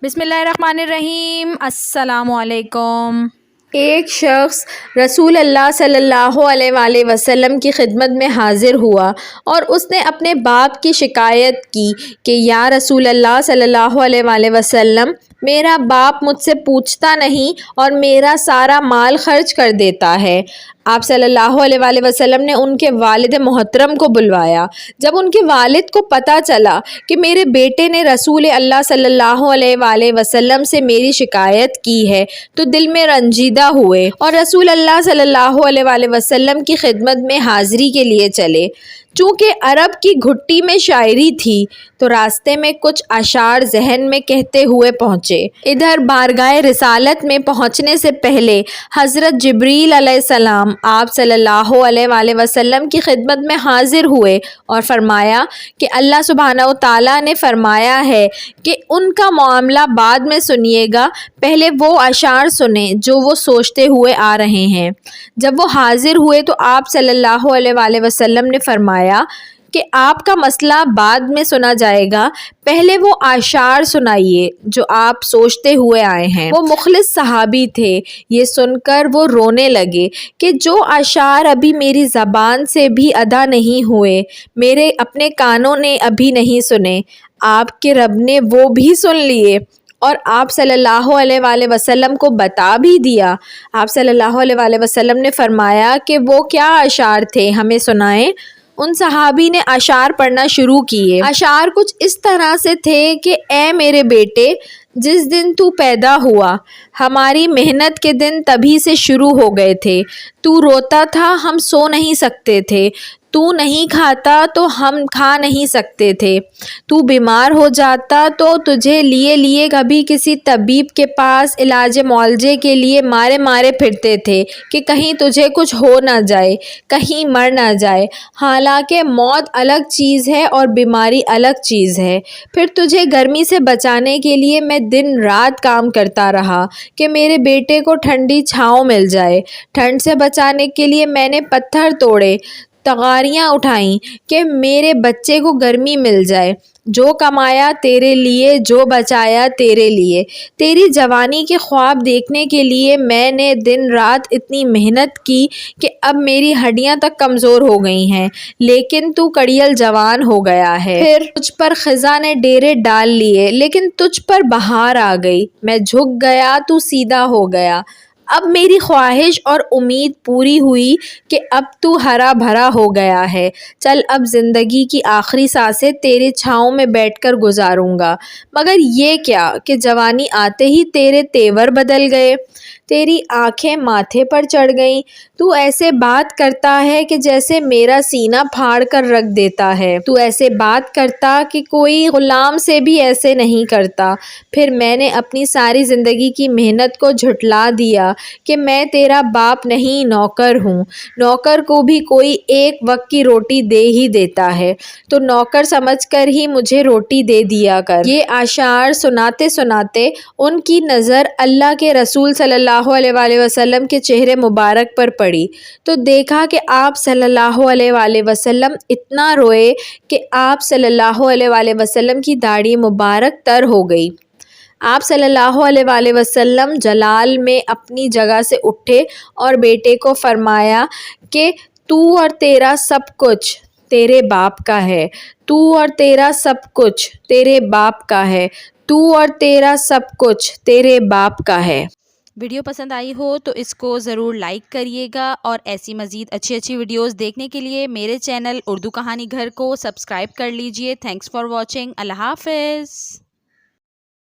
بسم اللہ الرحمن الرحیم۔ السلام علیکم۔ ایک شخص رسول اللہ صلی اللہ علیہ وآلہ وسلم کی خدمت میں حاضر ہوا اور اس نے اپنے باپ کی شکایت کی کہ یا رسول اللہ صلی اللہ علیہ وآلہ وسلم، میرا باپ مجھ سے پوچھتا نہیں اور میرا سارا مال خرچ کر دیتا ہے۔ آپ صلی اللہ علیہ وآلہ وسلم نے ان کے والد محترم کو بلوایا۔ جب ان کے والد کو پتہ چلا کہ میرے بیٹے نے رسول اللہ صلی اللہ علیہ وآلہ وسلم سے میری شکایت کی ہے تو دل میں رنجیدہ ہوئے اور رسول اللہ صلی اللہ علیہ وآلہ وسلم کی خدمت میں حاضری کے لیے چلے۔ چونکہ عرب کی گھٹی میں شاعری تھی تو راستے میں کچھ اشعار ذہن میں کہتے ہوئے پہنچے۔ ادھر بارگاہ رسالت میں پہنچنے سے پہلے حضرت جبریل علیہ السلام آپ صلی اللہ علیہ وآلہ وسلم کی خدمت میں حاضر ہوئے اور فرمایا کہ اللہ سبحانہ و تعالیٰ نے فرمایا ہے کہ ان کا معاملہ بعد میں سنیے گا، پہلے وہ اشعار سنیں جو وہ سوچتے ہوئے آ رہے ہیں۔ جب وہ حاضر ہوئے تو آپ صلی اللہ علیہ وآلہ وسلم نے فرمایا کہ آپ کا مسئلہ بعد میں سنا جائے گا، پہلے وہ اشعار سنائیے جو آپ سوچتے ہوئے آئے ہیں۔ وہ مخلص صحابی تھے، یہ سن کر وہ رونے لگے کہ جو اشعار ابھی میری زبان سے بھی ادا نہیں ہوئے، میرے اپنے کانوں نے ابھی نہیں سنے، آپ کے رب نے وہ بھی سن لیے اور آپ صلی اللہ علیہ وآلہ وسلم کو بتا بھی دیا۔ آپ صلی اللہ علیہ وآلہ وسلم نے فرمایا کہ وہ کیا اشعار تھے، ہمیں سنائیں۔ ان صحابی نے اشعار پڑھنا شروع کیے۔ اشعار کچھ اس طرح سے تھے کہ اے میرے بیٹے، جس دن تو پیدا ہوا ہماری محنت کے دن تبھی سے شروع ہو گئے تھے، تو روتا تھا ہم سو نہیں سکتے تھے، تو نہیں کھاتا تو ہم کھا نہیں سکتے تھے، تو بیمار ہو جاتا تو تجھے لیے کبھی کسی طبیب کے پاس علاج معالجے کے لیے مارے پھرتے تھے کہ کہیں تجھے کچھ ہو نہ جائے، کہیں مر نہ جائے، حالانکہ موت الگ چیز ہے اور بیماری الگ چیز ہے۔ پھر تجھے گرمی سے بچانے کے لیے میں دن رات کام کرتا رہا کہ میرے بیٹے کو ٹھنڈی چھاؤں مل جائے، ٹھنڈ سے بچانے کے لیے میں نے پتھر توڑے، تغاریاں اٹھائیں کہ میرے بچے کو گرمی مل جائے، جو کمایا تیرے لیے، جو بچایا تیرے لیے، تیری جوانی کے خواب دیکھنے کے لیے میں نے دن رات اتنی محنت کی کہ اب میری ہڈیاں تک کمزور ہو گئی ہیں، لیکن تو کڑیل جوان ہو گیا ہے۔ پھر تجھ پر خزاں نے ڈیرے ڈال لیے لیکن تجھ پر بہار آ گئی، میں جھک گیا تو سیدھا ہو گیا، اب میری خواہش اور امید پوری ہوئی کہ اب تو ہرا بھرا ہو گیا ہے، چل اب زندگی کی آخری سانسیں تیرے چھاؤں میں بیٹھ کر گزاروں گا۔ مگر یہ کیا کہ جوانی آتے ہی تیرے تیور بدل گئے، تیری آنکھیں ماتھے پر چڑھ گئیں، تو ایسے بات کرتا ہے کہ جیسے میرا سینہ پھاڑ کر رکھ دیتا ہے، تو ایسے بات کرتا کہ کوئی غلام سے بھی ایسے نہیں کرتا۔ پھر میں نے اپنی ساری زندگی کی محنت کو جھٹلا دیا کہ میں تیرا باپ نہیں، نوکر ہوں، نوکر کو بھی کوئی ایک وقت کی روٹی دے ہی دیتا ہے، تو نوکر سمجھ کر ہی مجھے روٹی دے دیا کر۔ یہ اشعار سناتے سناتے ان کی نظر اللہ کے رسول صلی اللہ علیہ وآلہ وسلم کے چہرے مبارک پر پڑی تو دیکھا کہ آپ صلی اللہ علیہ وآلہ وسلم اتنا روئے کہ آپ صلی اللہ علیہ وآلہ وسلم کی داڑھی مبارک تر ہو گئی۔ آپ صلی اللہ علیہ وآلہ وسلم جلال میں اپنی جگہ سے اٹھے اور بیٹے کو فرمایا کہ تو اور تیرا سب کچھ تیرے باپ کا ہے، تو اور تیرا سب کچھ تیرے باپ کا ہے، تو اور تیرا سب کچھ تیرے باپ کا ہے۔ ویڈیو پسند آئی ہو تو اس کو ضرور لائک کریے گا اور ایسی مزید اچھی ویڈیوز دیکھنے کے لیے میرے چینل اردو کہانی گھر کو سبسکرائب کر لیجئے۔ Thanks for watching. اللہ حافظ۔